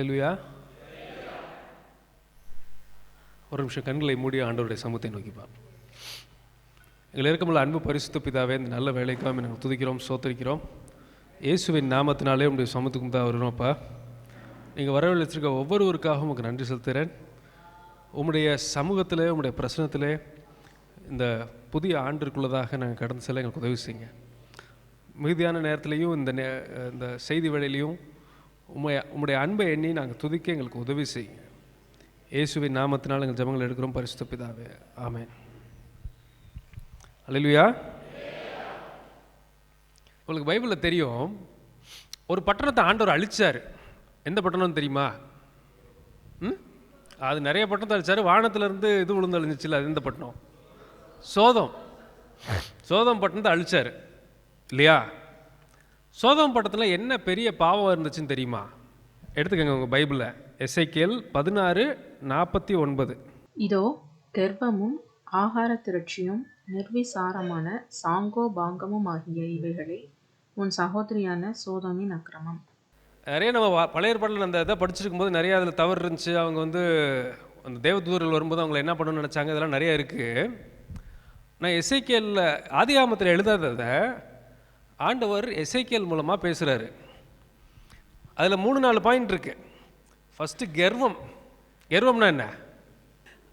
ஹல்லேலூயா. ஒரு நிமிஷம் கண்களை மூடி ஆண்டவருடைய சமூகத்தை நோக்கிப்பார். எங்கள் இருக்கமுள்ள அன்பு பரிசுத்த பிதாவே, இந்த நல்ல வேலைக்காக நாங்கள் துதிக்கிறோம், சோத்தரிக்கிறோம். இயேசுவின் நாமத்தினாலே உங்களுடைய சமூகத்துக்கும் தான் வருகிறோம்ப்பா. நீங்கள் வரவழைச்சிருக்க ஒவ்வொருவருக்காகவும் உங்களுக்கு நன்றி செலுத்துகிறேன். உங்களுடைய சமூகத்திலே, உங்களுடைய பிரசனத்திலே இந்த புதிய ஆண்டிற்குள்ளதாக நாங்கள் கடந்து செல்ல எங்களுக்கு உதவி செய்யுங்க. மிகுதியான நேரத்துலையும் இந்த செய்தி வேளையிலையும் உம்முடைய அன்பை எண்ணி நாங்கள் துதிக்க எங்களுக்கு உதவி செய்யுங்க. இயேசுவின் நாமத்தினால் எங்கள் ஜெபங்கள் எடுக்கிறோம் பரிசுத்த பிதாவே, ஆமென். அல்லேலூயா. உங்களுக்கு பைபிளில் தெரியும், ஒரு பட்டணத்தை ஆண்டவர் அழிச்சார். எந்த பட்டணம் தெரியுமா? அது நிறைய பட்டணத்தை அழிச்சார். வானத்திலிருந்து இது விழுந்து அழிஞ்சிச்சுல, அது எந்த பட்டணம்? சோதம் பட்டணத்தை அழிச்சார் இல்லையா? சோதம் பட்டணத்தில் என்ன பெரிய பாவம் இருந்துச்சுன்னு தெரியுமா? எடுத்துக்கங்க உங்கள் பைபிளில் எசேக்கியேல் 16:49. இதோ கர்வமும் ஆகார திரட்சியும் நிர்விசாரமான சாங்கோ பாங்கமும் ஆகிய இவைகளை உன் சகோதரியான சோதோமின் அக்கிரமம். நிறைய நம்ம பழைய ஏற்பாட்டில் அந்த இதை படிச்சிருக்கும் போது நிறைய அதில் தவறு இருந்துச்சு. அவங்க அந்த தேவதூதர்கள் வரும்போது அவங்களை என்ன பண்ணணும்னு நினச்சாங்க, இதெல்லாம் நிறைய இருக்குது. நான் எசேக்கியேலில் ஆதியாகமத்தில் எழுதாததை ஆண்டவர் எசேக்கியேல் மூலமாக பேசுகிறாரு. அதில் 3-4 பாயிண்ட் இருக்குது. ஃபஸ்ட்டு கர்வம்னா என்ன?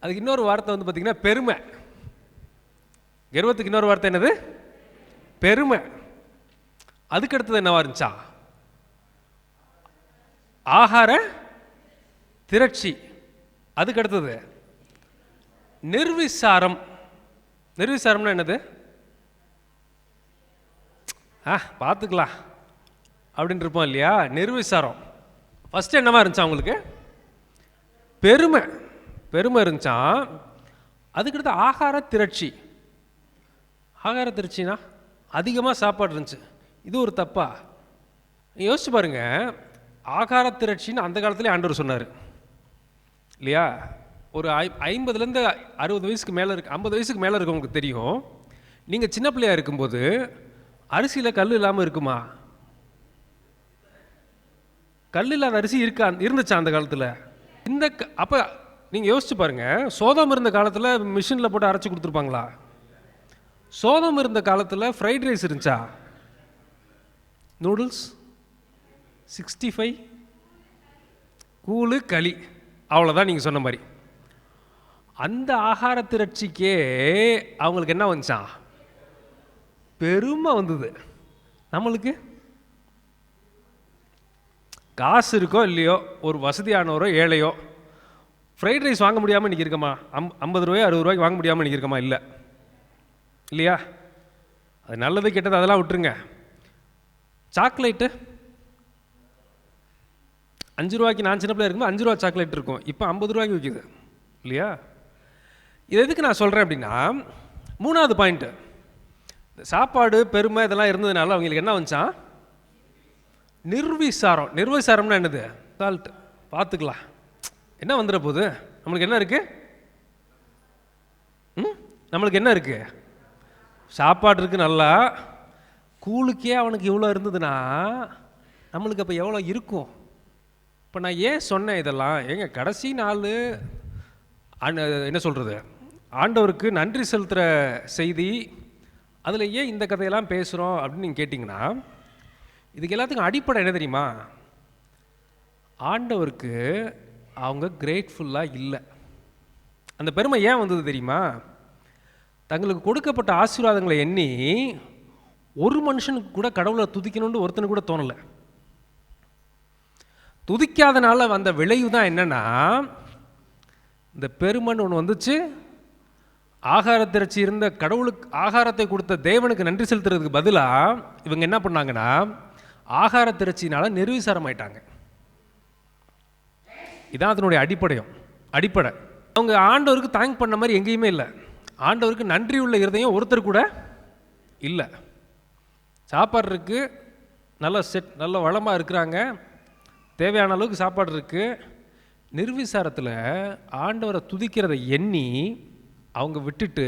அதுக்கு இன்னொரு வார்த்தை பார்த்திங்கன்னா பெருமை. கர்வத்துக்கு இன்னொரு வார்த்தை என்னது? பெருமை. அதுக்கு அடுத்தது என்னவா இருந்துச்சா? ஆகார திரட்சி. அதுக்கு அடுத்தது நிர்விசாரம். நிர்விசாரம்னா என்னது? பார்த்துக்கலாம் அப்படின்னு இருப்போம் இல்லையா? நிர்விசாரம். ஃபஸ்ட்டு என்னவா இருந்துச்சா அவங்களுக்கு? பெருமை இருந்துச்சான். அதுக்கடுத்து ஆகார திரட்சி. ஆகார திரட்சினா அதிகமாக சாப்பாடு இருந்துச்சு. இது ஒரு தப்பா? யோசிச்சு பாருங்க. ஆகார திரட்சின்னு அந்த காலத்துலேயே ஆண்டவர் சொன்னார் இல்லையா? ஒரு 50லேருந்து 60 வயசுக்கு மேலே 50 வயசுக்கு மேலே இருக்கவங்களுக்கு தெரியும். நீங்கள் சின்ன பிள்ளையாக இருக்கும்போது அரிசியில் கல் இல்லாமல் இருக்குமா? கல் இல்லாத அரிசி இருந்துச்சா அந்த காலத்தில்? அப்போ நீங்கள் யோசிச்சு பாருங்கள். சோதம் இருந்த காலத்தில் மிஷினில் போட்டு அரைச்சி கொடுத்துருப்பாங்களா? சோதம் இருந்த காலத்தில் ஃப்ரைட் ரைஸ் இருந்துச்சா? நூடுல்ஸ், 65, கூழு, களி, அவ்வளோதான். நீங்கள் சொன்ன மாதிரி அந்த ஆகார திரட்சிக்கே அவங்களுக்கு என்ன வந்துச்சான்? பெருமை வந்தது. நம்மளுக்கு காசு இருக்கோ இல்லையோ, ஒரு வசதியானவரோ ஏழையோ ஃப்ரைட் ரைஸ் வாங்க முடியாமல் இன்றைக்கி இருக்கமா? 50 ரூபாய் 60 ரூபாய்க்கு வாங்க முடியாமல் இன்றைக்கி இருக்கமா? இல்லை இல்லையா? அது நல்லது கெட்டது அதெல்லாம் விட்டுருங்க. சாக்லேட்டு 5 ரூபாய்க்கு, நான் சின்ன பிள்ளை இருக்கும்போது 5 ரூபா சாக்லேட் இருக்கும். இப்போ 50 ரூபாய்க்கு விற்கிது இல்லையா? இது எதுக்கு நான் சொல்கிறேன் அப்படின்னா, 3வது பாயிண்ட்டு, சாப்பாடு பெருமை இதெல்லாம் இருந்ததுனால அவங்களுக்கு என்ன வந்துச்சான்? நிர்விசாரம். நிர்விசாரம்னா என்னது? சால்ட். பார்த்துக்கலாம், என்ன வந்துட போகுது? நம்மளுக்கு என்ன இருக்குது? நம்மளுக்கு என்ன இருக்குது? சாப்பாடு இருக்குது நல்லா. கூழுக்கே அவனுக்கு இவ்வளோ இருந்ததுன்னா நம்மளுக்கு அப்போ எவ்வளோ இருக்கும்? இப்போ நான் ஏன் சொன்னேன் இதெல்லாம்? எங்க கடைசி நாள் என்ன சொல்கிறது, ஆண்டவருக்கு நன்றி செலுத்துகிற செய்தி. அதில் ஏன் இந்த கதையெல்லாம் பேசுகிறோம் அப்படின்னு நீங்கள் கேட்டிங்கன்னா, இதுக்கு எல்லாத்துக்கும் அடிப்படை என்ன தெரியுமா? ஆண்டவருக்கு அவங்க கிரேட்ஃபுல்லாக இல்லை. அந்த பெருமை ஏன் வந்தது தெரியுமா? தங்களுக்கு கொடுக்கப்பட்ட ஆசீர்வாதங்களை எண்ணி ஒரு மனுஷனுக்கு கூட கடவுளை துதிக்கணும்னு ஒருத்தனுக்கு கூட தோணலை. துதிக்காதனால வந்த விளைவு தான் என்னன்னா, இந்த பெருமைன்னு ஒன்று வந்துச்சு. ஆகார திரட்சி இருந்த கடவுளுக்கு, ஆகாரத்தை கொடுத்த தேவனுக்கு நன்றி செலுத்துறதுக்கு பதிலாக இவங்க என்ன பண்ணாங்கன்னா, ஆகார திரட்சினால நிர்விசாரம் ஆயிட்டாங்க. இதான் அதனுடைய அடிப்படை. அவங்க ஆண்டவருக்கு தேங்க் பண்ண மாதிரி எங்கேயுமே இல்லை. ஆண்டவருக்கு நன்றி உள்ள இருதயம் ஒருத்தர் கூட இல்லை. சாப்பாடு இருக்குது, நல்ல வளமாக இருக்கிறாங்க, தேவையான அளவுக்கு சாப்பாடு இருக்குது. நிர்விசாரத்தில் ஆண்டவரை துதிக்கிறதை எண்ணி அவங்க விட்டுட்டு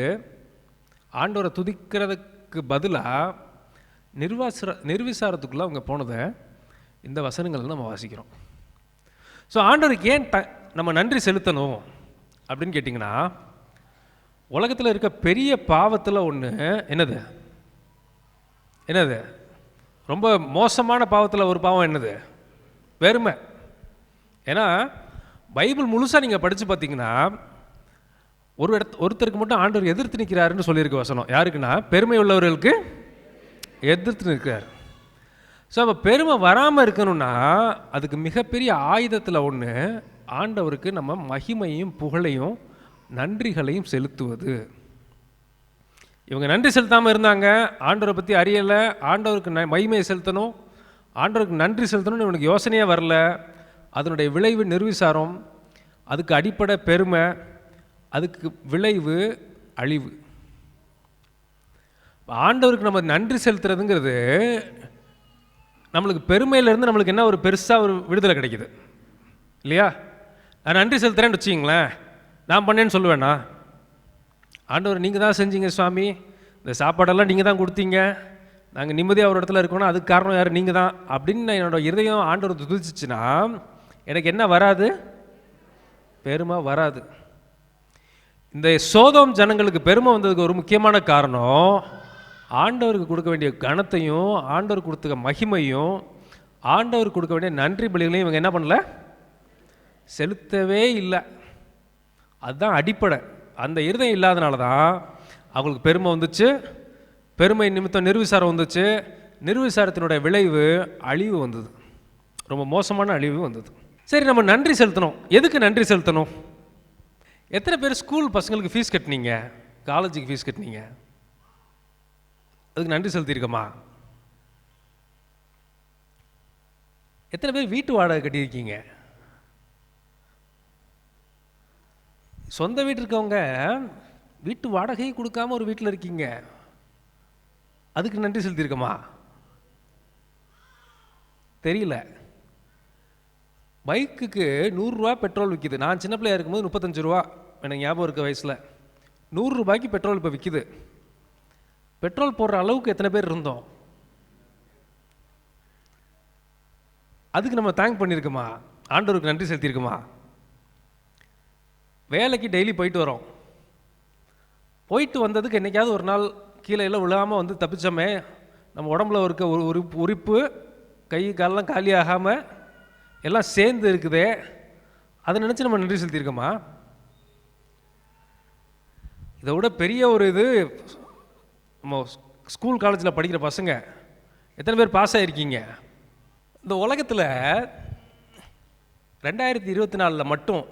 ஆண்டவரை துதிக்கிறதுக்கு பதிலாக நிர்விசாரத்துக்குள்ளே அவங்க போனதை இந்த வசனங்கள் நம்ம வாசிக்கிறோம். ஸோ ஆண்டவருக்கு ஏன் நம்ம நன்றி செலுத்தணும் அப்படின்னு கேட்டிங்கன்னா, உலகத்தில் இருக்க பெரிய பாவத்தில் ஒன்று என்னது? ரொம்ப மோசமான பாவத்தில் ஒரு பாவம் என்னது? வெறுமை. ஏன்னா பைபிள் முழுசாக நீங்கள் படித்து பார்த்தீங்கன்னா, ஒருத்தருக்கு மட்டும் ஆண்டவர் எதிர்த்து நிற்கிறாருன்னு சொல்லியிருக்க வசனம். யாருக்குன்னா, பெருமை உள்ளவர்களுக்கு எதிர்த்து நிற்கிறார். ஸோ அப்போ பெருமை வராமல் இருக்கணும்னா அதுக்கு மிகப்பெரிய ஆயுதத்தில் ஒன்று ஆண்டவருக்கு நம்ம மகிமையும் புகழையும் நன்றிகளையும் செலுத்துவது. இவங்க நன்றி செலுத்தாமல் இருந்தாங்க, ஆண்டவரை பற்றி அறியலை, ஆண்டவருக்கு மகிமையை செலுத்தணும், ஆண்டவருக்கு நன்றி செலுத்தணும்னு இவனுக்கு யோசனையே வரல. அதனுடைய விளைவு நிர்விசாரம், அதுக்கு அடிப்படை பெருமை, அதுக்கு விளைவு அழிவு. ஆண்டவருக்கு நம்ம நன்றி செலுத்துறதுங்கிறது நம்மளுக்கு பெருமையிலேருந்து நம்மளுக்கு என்ன ஒரு பெருசாக ஒரு விடுதலை கிடைக்குது இல்லையா? நான் நன்றி செலுத்துறேன்னு வச்சிங்களேன், நான் பண்ணேன்னு சொல்லுவேண்ணா, ஆண்டவர் நீங்கள் தான் செஞ்சீங்க சுவாமி, இந்த சாப்பாடெல்லாம் நீங்கள் தான் கொடுத்தீங்க, நாங்கள் நிம்மதியாக ஒரு இடத்துல இருக்கோன்னா அதுக்கு காரணம் யார்? நீங்கள் தான் அப்படின்னு என்னோடய இருதயம் ஆண்டவர் துதிச்சிச்சுன்னா எனக்கு என்ன வராது? பெருமை வராது. இந்த சோதோம் ஜனங்களுக்கு பெருமை வந்ததுக்கு ஒரு முக்கியமான காரணம், ஆண்டவருக்கு கொடுக்க வேண்டிய கனத்தையும் ஆண்டவர் கொடுத்த மகிமையும் ஆண்டவர் கொடுக்க வேண்டிய நன்றி பலிகளையும் இவங்க என்ன பண்ணல? செலுத்தவே இல்லை. அதுதான் அடிப்படை. அந்த இருதயம் இல்லாதனால தான் அவங்களுக்கு பெருமை வந்துச்சு, பெருமை நிமித்தம் நிர்விசாரம் வந்துச்சு, நிர்விசாரத்தினுடைய விளைவு அழிவு வந்தது, ரொம்ப மோசமான அழிவு வந்தது. சரி, நம்ம நன்றி செலுத்தணும். எதுக்கு நன்றி செலுத்தணும்? எத்தனை பேர் ஸ்கூல் பசங்களுக்கு ஃபீஸ் கட்டினீங்க, காலேஜுக்கு ஃபீஸ் கட்டினீங்க, அதுக்கு நன்றி செலுத்தியிருக்கோமா? எத்தனை பேர் வீட்டு வாடகை கட்டியிருக்கீங்க? சொந்த வீட்டு இருக்கவங்க வீட்டு வாடகையை கொடுக்காம ஒரு வீட்டில் இருக்கீங்க, அதுக்கு நன்றி செலுத்தியிருக்கோமா? தெரியல. பைக்குக்கு 100 ரூபா பெட்ரோல் விற்கிது. நான் சின்ன பிள்ளையா இருக்கும்போது 35 ரூபா எனக்கு ஞாபகம் இருக்க வயசில். 100 ரூபாய்க்கு பெட்ரோல் இப்போ விற்கிது. பெட்ரோல் போடுற அளவுக்கு எத்தனை பேர் இருந்தோம்? அதுக்கு நம்ம தேங்க் பண்ணியிருக்கோமா? ஆண்டவருக்கு நன்றி செலுத்தியிருக்குமா? வேலைக்கு டெய்லி போயிட்டு வரோம், போயிட்டு வந்ததுக்கு என்றைக்காவது ஒரு நாள் கீழே எல்லாம் விழாமல் வந்து தப்பிச்சோமே, நம்ம உடம்புல இருக்க ஒரு உறுப்பு கை காலெல்லாம் காலி ஆகாமல் எல்லாம் சேர்ந்து இருக்குதே, அதை நினச்சி நம்ம நன்றி செலுத்தியிருக்கோமா? இதை விட பெரிய ஒரு இது, நம்ம ஸ்கூல் காலேஜில் படிக்கிற பசங்க எத்தனை பேர் பாஸ் ஆகிருக்கீங்க? இந்த உலகத்தில் 2024 மட்டும்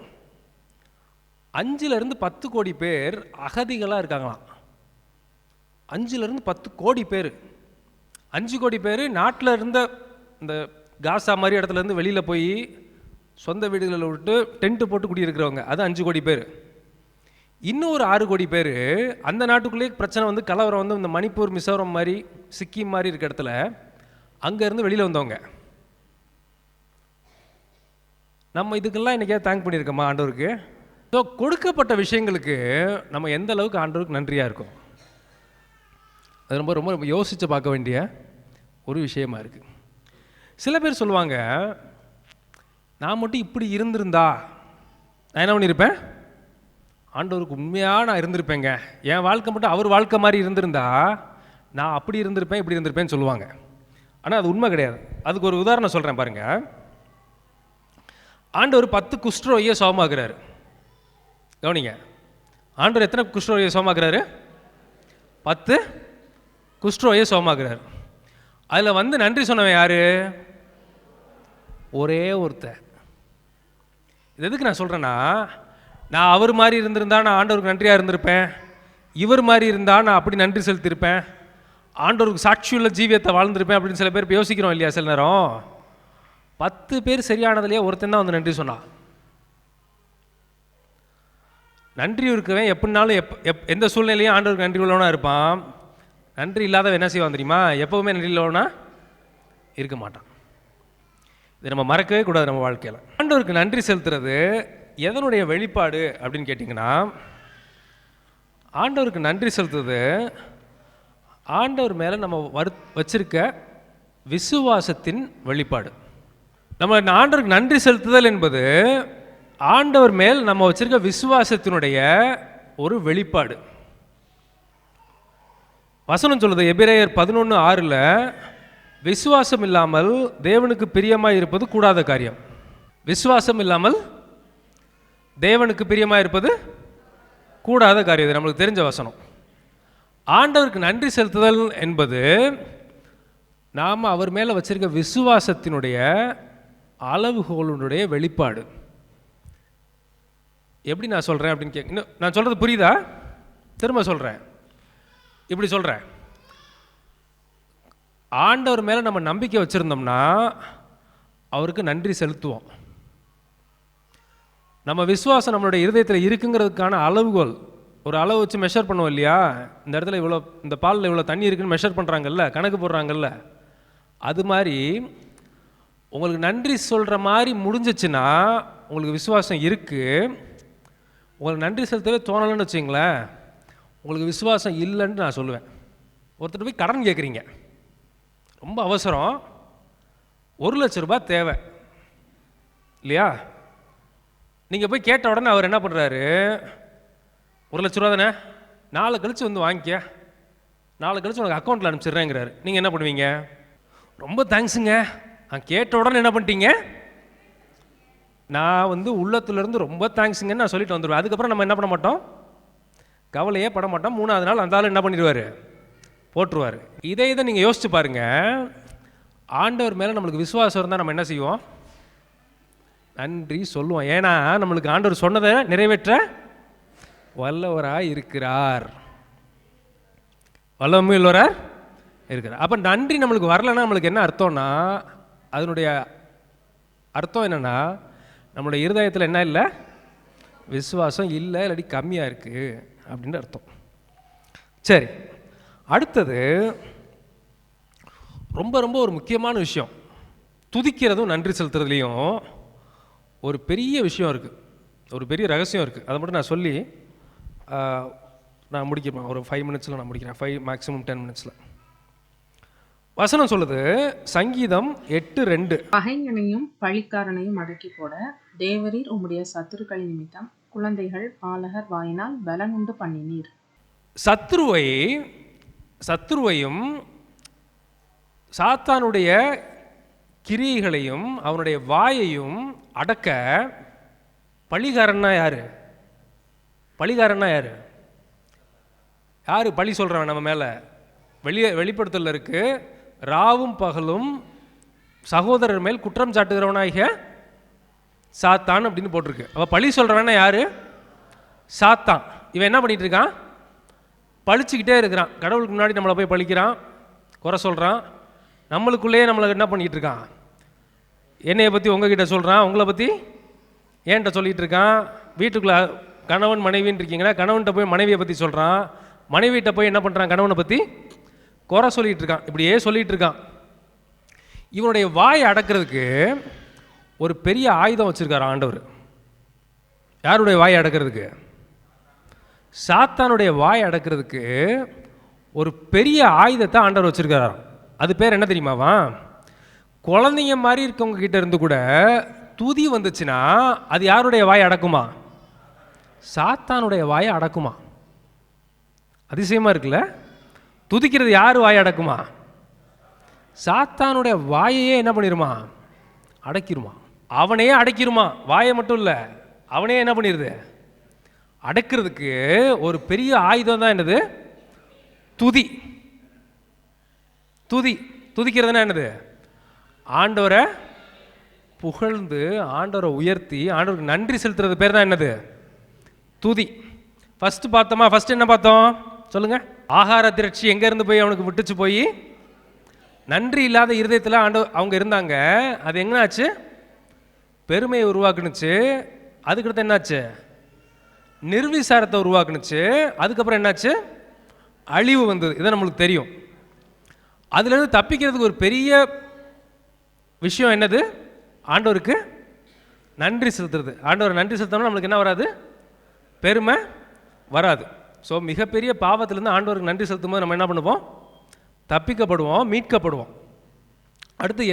5 to 10 கோடி பேர் அகதிகளாக இருக்காங்களாம். 5 to 10 கோடி பேர். 5 கோடி பேர் நாட்டில் இருந்த இந்த காசா மாதிரி இடத்துல இருந்து வெளியில் போய் சொந்த வீடுகளில் விட்டு டென்ட்டு போட்டு குடியிருக்கிறவங்க, அது 5 கோடி பேர். இன்னும் ஒரு 6 கோடி பேர் அந்த நாட்டுக்குள்ளேயே பிரச்சனை வந்து கலவரம் வந்து இந்த மணிப்பூர், மிசோரம் மாதிரி, சிக்கிம் மாதிரி இருக்க இடத்துல அங்கேருந்து வெளியில் வந்தவங்க. நம்ம இதுக்கெல்லாம் இன்றைக்கே தேங்க் பண்ணியிருக்கோமா ஆண்டவருக்கு? ஸோ கொடுக்கப்பட்ட விஷயங்களுக்கு நம்ம எந்த அளவுக்கு ஆண்டவருக்கு நன்றியாக இருக்கோம், அது ரொம்ப ரொம்ப யோசித்து பார்க்க வேண்டிய ஒரு விஷயமா இருக்குது. சில பேர் சொல்லுவாங்க, நான் மட்டும் இப்படி இருந்திருந்தா நான் என்ன பண்ணியிருப்பேன்? ஆண்டவருக்கு உண்மையாக நான் இருந்திருப்பேங்க, என் வாழ்க்கை மட்டும் அவர் வாழ்க்கை மாதிரி இருந்திருந்தா நான் அப்படி இருந்திருப்பேன் இப்படி இருந்திருப்பேன்னு சொல்லுவாங்க. ஆனால் அது உண்மை கிடையாது. அதுக்கு ஒரு உதாரணம் சொல்கிறேன் பாருங்கள். ஆண்டவர் 10 குஷ்டரோகியை சுகமாக்குறாரு. கவனிங்க, ஆண்டவர் எத்தனை குஷ்டரோகியை சுகமாக்குறாரு? 10 குஷ்டரோகியை சுகமாக்குறாரு. அதில் வந்து நன்றி சொன்னவன் யார்? ஒரே ஒருத்தர். இது எதுக்கு நான் சொல்கிறேன்னா, நான் அவர் மாதிரி இருந்திருந்தா நான் ஆண்டவருக்கு நன்றியாக இருந்திருப்பேன், இவர் மாதிரி இருந்தால் நான் அப்படி நன்றி செலுத்தியிருப்பேன், ஆண்டவருக்கு சாட்சியுள்ள ஜீவியத்தை வாழ்ந்திருப்பேன் அப்படின்னு சில பேர் யோசிக்கிறோம் இல்லையா? சில நேரம் 10 பேர் சரியானதுலேயே ஒருத்தன் தான் வந்து நன்றி சொன்னான். நன்றி இருக்கவன் எப்படினாலும் எந்த சூழ்நிலையும் ஆண்டவருக்கு நன்றி உள்ளவனா இருப்பான். நன்றி இல்லாதவன் என்ன செய்வான் தெரியுமா? எப்போவுமே நன்றி உள்ளவனா இருக்க மாட்டான். இதை நம்ம மறக்கவே கூடாது நம்ம வாழ்க்கையில். ஆண்டவருக்கு நன்றி செலுத்துறது எதனுடைய வெளிப்பாடு அப்படின்னு கேட்டிங்கன்னா, ஆண்டவருக்கு நன்றி செலுத்துறது ஆண்டவர் மேலே நம்ம வச்சிருக்க விசுவாசத்தின் வெளிப்பாடு. நம்ம ஆண்டவருக்கு நன்றி செலுத்துதல் என்பது ஆண்டவர் மேல் நம்ம வச்சிருக்க விசுவாசத்தினுடைய ஒரு வெளிப்பாடு. வசனம் சொல்லுது எபிரேயர் 11:6, விசுவாசம் இல்லாமல் தேவனுக்கு பிரியமாய் இருப்பது கூடாத காரியம். விசுவாசம் இல்லாமல் தேவனுக்கு பிரியமாய் இருப்பது கூடாத காரியம். இது நம்மளுக்கு தெரிஞ்ச வசனம். ஆண்டவருக்கு நன்றி செலுத்துதல் என்பது நாம் அவர் மேலே வச்சிருக்க விசுவாசத்தினுடைய அளவுகோலுடைய வெளிப்பாடு. எப்படி நான் சொல்கிறேன் அப்படின்னு இன்னும் நான் சொல்கிறது புரியுதா? திரும்ப சொல்கிறேன், இப்படி சொல்கிறேன். ஆண்டவர் மேலே நம்ம நம்பிக்கை வச்சுருந்தோம்னா அவருக்கு நன்றி செலுத்துவோம். நம்ம விசுவாசம் நம்மளுடைய இருதயத்தில் இருக்குங்கிறதுக்கான அளவுகோல், ஒரு அளவு வச்சு மெஷர் பண்ணுவோம் இல்லையா? இந்த இடத்துல இவ்வளோ, இந்த பாலில் இவ்வளோ தண்ணி இருக்குன்னு மெஷர் பண்ணுறாங்கல்ல, கணக்கு போடுறாங்கல்ல, அது மாதிரி உங்களுக்கு நன்றி சொல்கிற மாதிரி முடிஞ்சிச்சுன்னா உங்களுக்கு விசுவாசம் இருக்குது. உங்களுக்கு நன்றி செலுத்தவே தோணலைன்னு வச்சிங்களேன், உங்களுக்கு விசுவாசம் இல்லைன்னு நான் சொல்லுவேன். ஒருத்தர் போய் கடன் கேட்குறீங்க, ரொம்ப அவசரம், 1 லட்ச ரூபாய் தேவை இல்லையா? நீங்கள் போய் கேட்ட உடனே அவர் என்ன பண்ணுறாரு, 1 லட்ச ரூபா தானே, நாளை கழிச்சு வந்து வாங்கிக்க, நாளை கழிச்சு உனக்கு அக்கௌண்ட்டில் அனுப்பிச்சிடுறேங்கிறாரு. நீங்கள் என்ன பண்ணுவீங்க? ரொம்ப தேங்க்ஸுங்க, நான் கேட்ட உடனே என்ன பண்ணிட்டீங்க, நான் வந்து உள்ளத்துலேருந்து ரொம்ப தேங்க்ஸுங்கன்னு நான் சொல்லிட்டு வந்துடுவேன். அதுக்கப்புறம் நம்ம என்ன பண்ண மாட்டோம், கவலையே பட மாட்டோம். 3வது நாள் அந்த ஆள் என்ன பண்ணிடுவார், போட்டுருவார். இதை நீங்கள் யோசிச்சு பாருங்கள். ஆண்டவர் மேலே நம்மளுக்கு விசுவாசம் இருந்தால் நம்ம என்ன செய்வோம், நன்றி சொல்லுவோம். ஏன்னா நம்மளுக்கு ஆண்டவர் சொன்னதை நிறைவேற்ற வல்லவராக இருக்கிறார், வல்லமை உள்ளவராக இருக்கிறார். அப்போ நன்றி நம்மளுக்கு வரலைன்னா நம்மளுக்கு என்ன அர்த்தம்னா, அதனுடைய அர்த்தம் என்னென்னா நம்மளுடைய இருதயத்தில் என்ன இல்லை, விசுவாசம் இல்லை, இல்லாட்டி கம்மியாக இருக்குது அப்படின்னு அர்த்தம். சரி, அடுத்தது ரொம்ப ரொம்ப ஒரு முக்கியமான விஷயம். துதிக்கிறதும் நன்றி செலுத்துறதுலேயும் ஒரு பெரிய விஷயம் இருக்குது, ஒரு பெரிய ரகசியம் இருக்குது. அதை மட்டும் நான் சொல்லி நான் முடிக்கிறேன். ஒரு 5 மினிட்ஸில் நான் முடிக்கிறேன், 5 மேக்ஸிமம் 10 மினிட்ஸில். வசனம் சொல்லுது, சங்கீதம் 8:2, பகைஞனையும் பழிக்காரனையும் அடக்கி போட தேவரீர் உம்முடைய சத்துருக்களின் நிமித்தம் குழந்தைகள் பாலகர் வாயினால் பலனுண்டு பண்ணினீர். சத்துருவையும் சாத்தானுடைய கிரியைகளையும் அவனுடைய வாயையும் அடக்க பழிகாரன்னா யாரு? பழிகாரன்னா யாரு? யாரு பழி சொல்கிறவன் நம்ம மேலே? வெளிப்படுத்தல இருக்கு, ராவும் பகலும் சகோதரர் மேல் குற்றம் சாட்டுகிறவனாகிய சாத்தான் அப்படின்னு போட்டிருக்கு. அவள் பழி சொல்கிறவனா யாரு? சாத்தான். இவன் என்ன பண்ணிட்டு இருக்கான், பழிச்சுக்கிட்டே இருக்கிறான். கடவுளுக்கு முன்னாடி நம்மளை போய் பழிக்கிறான், குறை சொல்கிறான். நம்மளுக்குள்ளேயே நம்மளை என்ன பண்ணிக்கிட்டு இருக்கான், என்னையை பற்றி உங்ககிட்ட சொல்கிறான், உங்களை பற்றி ஏன்ட்ட சொல்லிகிட்டு இருக்கான். வீட்டுக்குள்ளே கணவன் மனைவின்னு இருக்கீங்களா, கணவன்கிட்ட போய் மனைவியை பற்றி சொல்கிறான், மனைவியிட்ட போய் என்ன பண்ணுறான், கணவனை பற்றி குறை சொல்லிகிட்டு இருக்கான். இப்படியே சொல்லிகிட்டு இருக்கான். இவனுடைய வாயை அடக்கிறதுக்கு ஒரு பெரிய ஆயுதம் வச்சுருக்கார் ஆண்டவர். யாருடைய வாயை அடக்கிறதுக்கு? சாத்தானுடைய வாயை அடக்கிறதுக்கு ஒரு பெரிய ஆயுதத்தை ஆண்டவர் வச்சுருக்காராம். அது பேர் என்ன தெரியுமாவா? குழந்தைங்க மாதிரி இருக்கவங்க கிட்ட இருந்து கூட துதி வந்துச்சுன்னா அது யாருடைய வாயை அடக்குமா? சாத்தானுடைய வாயை அடக்குமா? அதிசயமாக இருக்குல்ல? துதிக்கிறது யார் வாயை அடக்குமா? சாத்தானுடைய வாயையே என்ன பண்ணிருமா, அடக்கிருமா. அவனையே அடக்கிருமா, வாயை மட்டும் இல்லை, அவனையே என்ன பண்ணிடுது, அடக்கிறதுக்கு ஒரு பெரிய ஆயுதம் தான் என்னது, துதி. துதிக்கிறதுனா என்னது, ஆண்டவரை புகழ்ந்து ஆண்டவரை உயர்த்தி ஆண்டவருக்கு நன்றி செலுத்துறது பேர் தான் என்னது, துதி. ஃபர்ஸ்ட் பார்த்தோமா? ஃபர்ஸ்ட் என்ன பார்த்தோம் சொல்லுங்க? ஆகார திரட்சி எங்கேருந்து போய் அவனுக்கு விட்டுச்சு, போய் நன்றி இல்லாத இருதயத்தில் அவங்க இருந்தாங்க. அது என்னாச்சு, பெருமையை உருவாக்குனுச்சு. அதுக்கடுத்து என்னாச்சு, நிர்விசாரத்தை உருவாக்குனுச்சு. அதுக்கப்புறம் என்னாச்சு, அழிவு வந்தது. இதை நம்மளுக்கு தெரியும். அதுலேருந்து தப்பிக்கிறதுக்கு ஒரு பெரிய விஷயம் என்னது, ஆண்டவருக்கு நன்றி செலுத்துறது. ஆண்டவர் நன்றி செலுத்தோம்னா நம்மளுக்கு என்ன வராது, பெருமை வராது. ஸோ மிகப்பெரிய பாவத்திலேருந்து ஆண்டவருக்கு நன்றி செலுத்தும் போது நம்ம என்ன பண்ணுவோம், தப்பிக்கப்படுவோம், மீட்கப்படுவோம். அடுத்து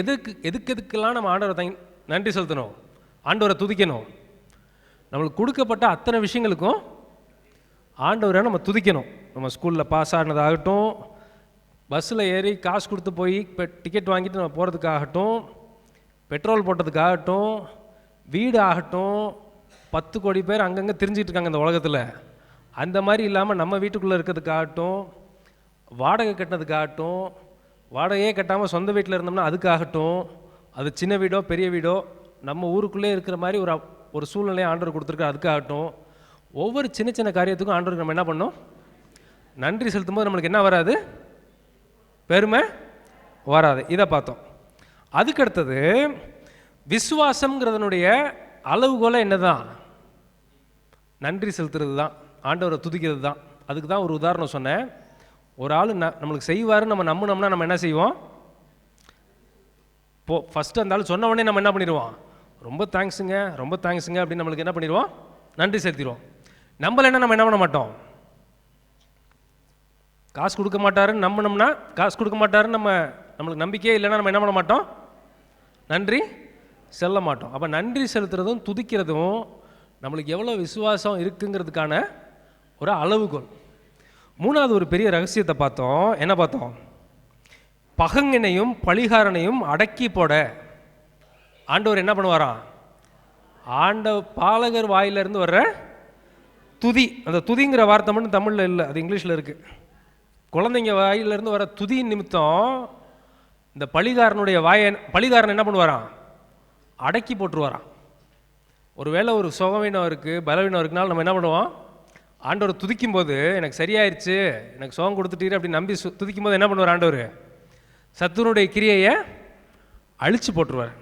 எதுக்கெல்லாம் நம்ம ஆண்டவரை நன்றி செலுத்தணும், ஆண்டவரை துதிக்கணும். நம்மளுக்கு கொடுக்கப்பட்ட அத்தனை விஷயங்களுக்கும் ஆண்டவரை நம்ம துதிக்கணும். நம்ம ஸ்கூலில் பாஸ் ஆனதாகட்டும், பஸ்ஸில் ஏறி காசு கொடுத்து போய் இப்போ டிக்கெட் வாங்கிட்டு நம்ம போகிறதுக்காகட்டும், பெட்ரோல் போட்டதுக்காகட்டும், வீடு ஆகட்டும், 10 கோடி பேர் அங்கங்கே தெரிஞ்சிட்டு இருக்காங்க இந்த உலகத்தில். அந்த மாதிரி இல்லாமல் நம்ம வீட்டுக்குள்ளே இருக்கிறதுக்காகட்டும், வாடகை கட்டினதுக்காகட்டும், வாடகையே கட்டாமல் சொந்த வீட்டில் இருந்தோம்னா அதுக்காகட்டும், அது சின்ன வீடோ பெரிய வீடோ நம்ம ஊருக்குள்ளே இருக்கிற மாதிரி ஒரு சூழ்நிலையை ஆண்டவர் கொடுத்துருக்க அதுக்காகட்டும், ஒவ்வொரு சின்ன சின்ன காரியத்துக்கும் ஆண்டவருக்கு நம்ம என்ன பண்ணோம்? நன்றி செலுத்தும் போது நம்மளுக்கு என்ன வராது? பெருமை வராது. இதை பார்த்தோம். அதுக்கடுத்தது விசுவாசம்ங்கிறதனுடைய அளவுகோலை என்ன தான்? நன்றி செலுத்துறது தான், ஆண்டவரை துதிக்கிறது தான். அதுக்கு தான் ஒரு உதாரணம் சொன்னேன். ஒரு ஆள் நம்மளுக்கு செய்வாருன்னு நம்ம நம்பினோம்னா நம்ம என்ன செய்வோம்? ஃபஸ்ட்டு அந்த ஆள் சொன்ன உடனே நம்ம என்ன பண்ணிடுவோம்? ரொம்ப தேங்க்ஸுங்க, ரொம்ப தேங்க்ஸுங்க அப்படின்னு நம்மளுக்கு என்ன பண்ணிடுவோம்? நன்றி செலுத்திடுவோம். நம்மள நம்ம என்ன பண்ண மாட்டோம்? காசு கொடுக்க மாட்டாருன்னு நம்பினோம்னா, காசு கொடுக்க மாட்டாருன்னு நம்மளுக்கு நம்பிக்கையே இல்லைன்னா நம்ம என்ன பண்ண மாட்டோம்? நன்றி செல்ல மாட்டோம். அப்போ நன்றி செலுத்துறதும் துதிக்கிறதும் நம்மளுக்கு எவ்வளோ விசுவாசம் இருக்குங்கிறதுக்கான ஒரு அளவுகோல். மூணாவது ஒரு பெரிய ரகசியத்தை பார்த்தோம். என்ன பார்த்தோம்? பகங்கனையும் பழிகாரனையும் அடக்கி போட ஆண்டவர் என்ன பண்ணுவாராம்? பாலகர் வாயிலிருந்து வர்ற துதி, அந்த துதிங்கிற வார்த்தை மட்டும் தமிழில் இல்லை, அது இங்கிலீஷில் இருக்குது. குழந்தைங்க வாயிலிருந்து வர துதி நிமித்தம் இந்த பழிகாரன் என்ன பண்ணுவாராம்? அடக்கி போட்டுருவாராம். ஒருவேளை ஒரு சுகவீனம் இருக்குது, பலவீனம் இருக்குனாலும் நம்ம என்ன பண்ணுவோம்? ஆண்டவர் துதிக்கும் போது எனக்கு சரியாயிருச்சு, எனக்கு சுகம் கொடுத்துட்டீரு அப்படின்னு நம்பி துதிக்கும் போது என்ன பண்ணுவார் ஆண்டவர்? சத்துருடைய கிரியையை அழிச்சு போட்டுருவார்.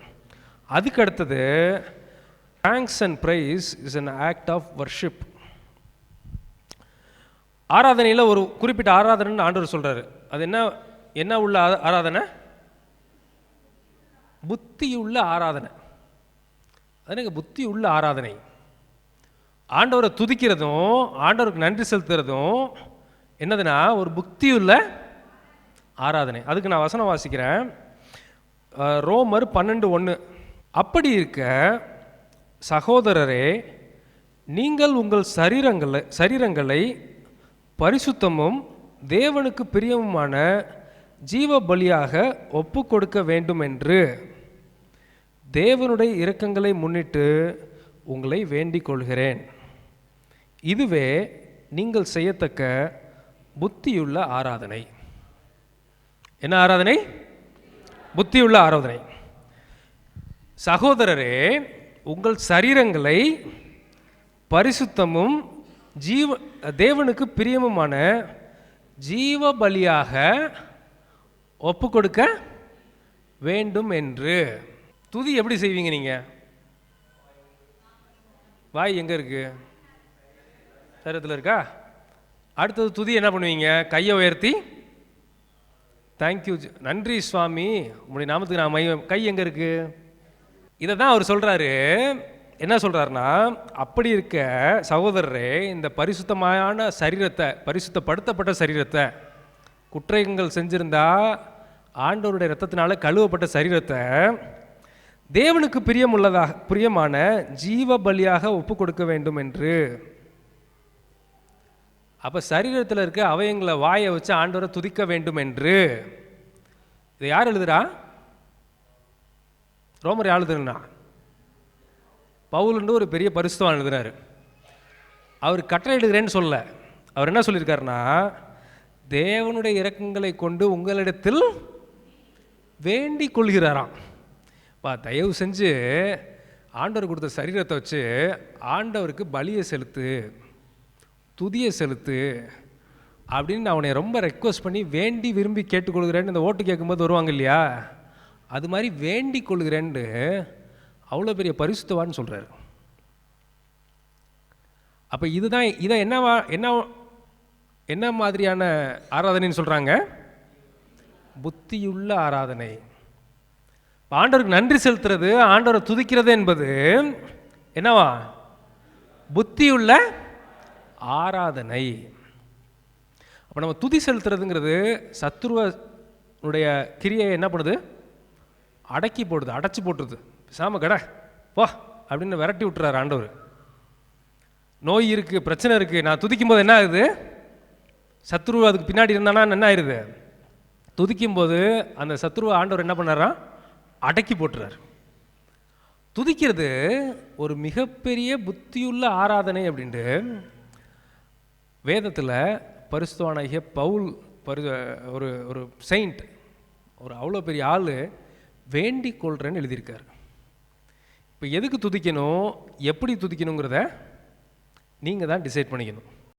அதுக்கு அடுத்தது thanks and praise is an act of worship. ஆராதனையில் ஒரு குறிப்பிட்ட ஆராதனைன்னு ஆண்டவர் சொல்கிறாரு. அது என்ன உள்ள ஆராதனை? புத்தியுள்ள ஆராதனை. அது எனக்கு புத்தி உள்ள ஆராதனை. ஆண்டவரை துதிக்கிறதும் ஆண்டவருக்கு நன்றி செலுத்துறதும் என்னதுன்னா ஒரு புத்தியுள்ள ஆராதனை. அதுக்கு நான் வசனம் வாசிக்கிறேன். ரோமர் 12:1. அப்படி இருக்க சகோதரரே, நீங்கள் உங்கள் சரீரங்களை பரிசுத்தமும் தேவனுக்கு பிரியமுமான ஜீவ பலியாக ஒப்பு கொடுக்க வேண்டும் என்று தேவனுடைய இரக்கங்களை முன்னிட்டு உங்களை வேண்டிக் கொள்கிறேன். இதுவே நீங்கள் செய்யத்தக்க புத்தியுள்ள ஆராதனை. என்ன ஆராதனை? புத்தியுள்ள ஆராதனை. சகோதரரே, உங்கள் சரீரங்களை பரிசுத்தமும் தேவனுக்கு பிரியமுமான ஜீவ பலியாக ஒப்பு கொடுக்க வேண்டும் என்று. துதி எப்படி செய்வீங்க நீங்க? வாய் எங்க இருக்கு? சரீரத்தில் இருக்கா? அடுத்தது துதி என்ன பண்ணுவீங்க? கையை உயர்த்தி தேங்க்யூ, நன்றி சுவாமி, உங்களுடைய நாமத்துக்கு நான் மையம். கை எங்க இருக்கு? இதை தான் அவர் சொல்றாரு. என்ன சொல்றாருன்னா, அப்படி இருக்க சகோதரரே, இந்த பரிசுத்தமான சரீரத்தை, பரிசுத்தப்படுத்தப்பட்ட சரீரத்தை, குற்றங்கள் செஞ்சிருந்தா ஆண்டவருடைய இரத்தத்தினால கழுவப்பட்ட சரீரத்தை தேவனுக்கு பிரியமான ஜீவ பலியாக ஒப்பு கொடுக்க வேண்டும் என்று. அப்ப சரீரத்தில் இருக்க அவயங்களை வாயை வச்சு ஆண்டவரை துதிக்க வேண்டும் என்று. இதை யார் எழுதுறா? ரோமர் யார் எழுதுனா? பவுல் ஒரு பெரிய பரிசுத்தவான் எழுதுறாரு. அவர் கட்டளை எழுதுறேன்னு சொல்ல, அவர் என்ன சொல்லியிருக்காருன்னா, தேவனுடைய இரக்கங்களை கொண்டு உங்களிடத்தில் வேண்டிக் கொள்கிறாராம். தயவு செஞ்சு ஆண்டவர் கொடுத்த சரீரத்தை வச்சு ஆண்டவருக்கு பலியை செலுத்து, துதியை செலுத்து அப்படின்னு அவனை ரொம்ப ரெக்வஸ்ட் பண்ணி வேண்டி விரும்பி கேட்டுக்கொள்கிறேன்னு இந்த ஓட்டு கேட்கும்போது வருவாங்க இல்லையா, அது மாதிரி வேண்டிக் கொள்கிறேன்னு அவ்வளோ பெரிய பரிசுத்தவான்னு சொல்கிறார். அப்போ இதை என்ன மாதிரியான ஆராதனைன்னு சொல்கிறாங்க? புத்தியுள்ள ஆராதனை. ஆண்டவருக்கு நன்றி செலுத்துறது, ஆண்டவரை துதிக்கிறது என்பது என்னவா? புத்தியுள்ள ஆராதனை. அப்போ நம்ம துதி செலுத்துறதுங்கிறது சத்துருவனுடைய கிரியை என்ன பண்ணுது? அடக்கி போடுது, அடைச்சி போட்டுருது. பேசாமல் கடை போ அப்படின்னு விரட்டி விட்டுறாரு ஆண்டவர். நோய் இருக்குது, பிரச்சனை இருக்குது, நான் துதிக்கும் போது என்ன ஆகுது? சத்ரு அதுக்கு பின்னாடி இருந்தானா என்ன ஆயிடுது? துதிக்கும் போது அந்த சத்ருவை ஆண்டவர் என்ன பண்ணாராம்? அடக்கி போட்டுறார். துதிக்கிறது ஒரு மிகப்பெரிய புத்தியுள்ள ஆராதனை அப்படின்ட்டு வேதத்தில் பரிசுத்தவானாகிய பவுல் ஒரு ஒரு செயிண்ட், ஒரு அவ்வளோ பெரிய ஆள் வேண்டிக் கொள்கிறேன்னு எழுதியிருக்கார். இப்போ எதுக்கு துதிக்கணும், எப்படி துதிக்கணுங்கிறத நீங்கள் தான் டிசைட் பண்ணிக்கணும்.